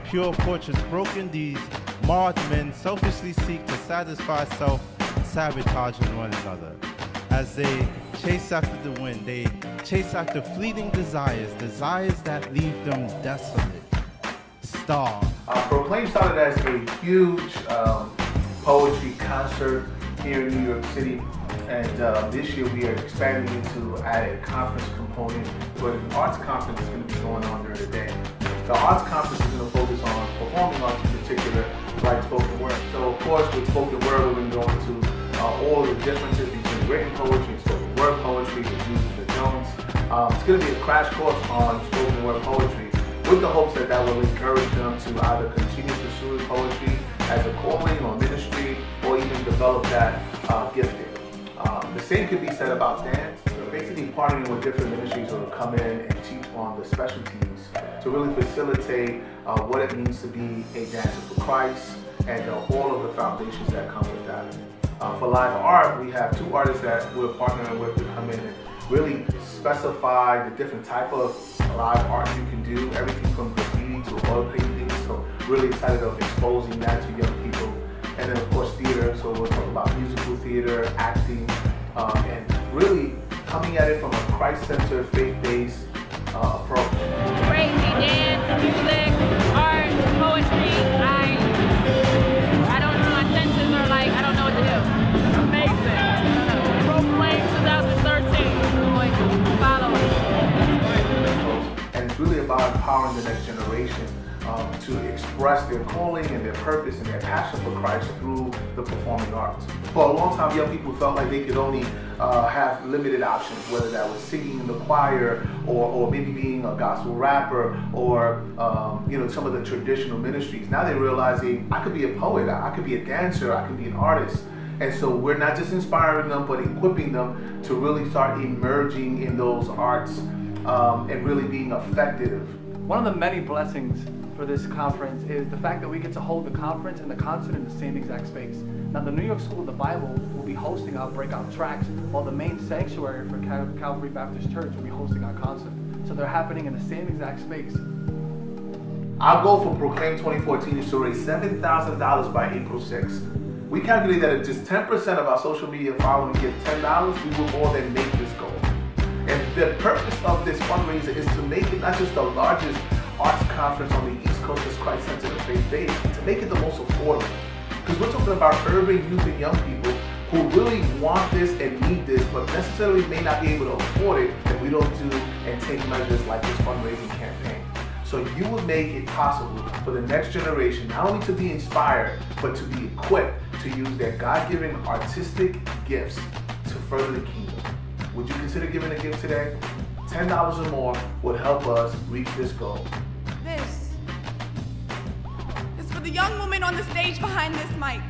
pure portraits broken, these marred men selfishly seek to satisfy self-sabotaging one another. As they chase after the wind, they chase after fleeting desires, desires that leave them desolate, starved. Proclaim started as a huge poetry concert here in New York City, and this year we are expanding into add a conference component, but an arts conference is going to be going on during the day. The arts conference is going to focus on performing arts, in particular, like spoken word. So of course with spoken word we're going to go into all the differences between written poetry and spoken word poetry, the do's and the don'ts. It's going to be a crash course on spoken word poetry, with the hopes that will encourage them to either continue to pursue poetry as a calling or ministry, or even develop that gifting. The same could be said about dance. So basically partnering with different ministries who will come in and teach on the specialties to really facilitate what it means to be a dancer for Christ and all of the foundations that come with that. For live art, we have 2 artists that we're partnering with to come in and really specify the different type of live art you can do, everything from graffiti to oil painting. So really excited of exposing that to young people. And then of course theater, so we'll talk about musical theater, acting, and really coming at it from a Christ-centered, faith-based approach. Crazy dance, music, art, poetry. I don't know, my senses are like, I don't know what to do. Amazing. Proclaim 2013. Follow us. And it's really about empowering the next generation to express their calling and their purpose and their passion for Christ through the performing arts. For a long time, young people felt like they could only have limited options, whether that was singing in the choir or maybe being a gospel rapper or some of the traditional ministries. Now they're realizing I could be a poet, I could be a dancer, I could be an artist. And so we're not just inspiring them, but equipping them to really start emerging in those arts and really being effective. One of the many blessings for this conference is the fact that we get to hold the conference and the concert in the same exact space. Now the New York School of the Bible will be hosting our breakout tracks, while the main sanctuary for Calvary Baptist Church will be hosting our concert. So they're happening in the same exact space. Our goal for Proclaim 2014 is to raise $7,000 by April 6th. We calculate that if just 10% of our social media following give $10, we will more than make this goal. And the purpose of this fundraiser is to make it not just the largest arts conference on the East Coast as Christ-centered and faith-based, to make it the most affordable. Because we're talking about urban youth and young people who really want this and need this, but necessarily may not be able to afford it if we don't do and take measures like this fundraising campaign. So you will make it possible for the next generation not only to be inspired, but to be equipped to use their God-given artistic gifts to further the kingdom. Would you consider giving a gift today? $10 or more would help us reach this goal. This is for the young woman on the stage behind this mic.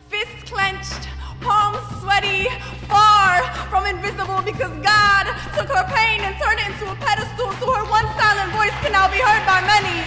Fists clenched, palms sweaty, far from invisible, because God took her pain and turned it into a pedestal so her one silent voice can now be heard by many.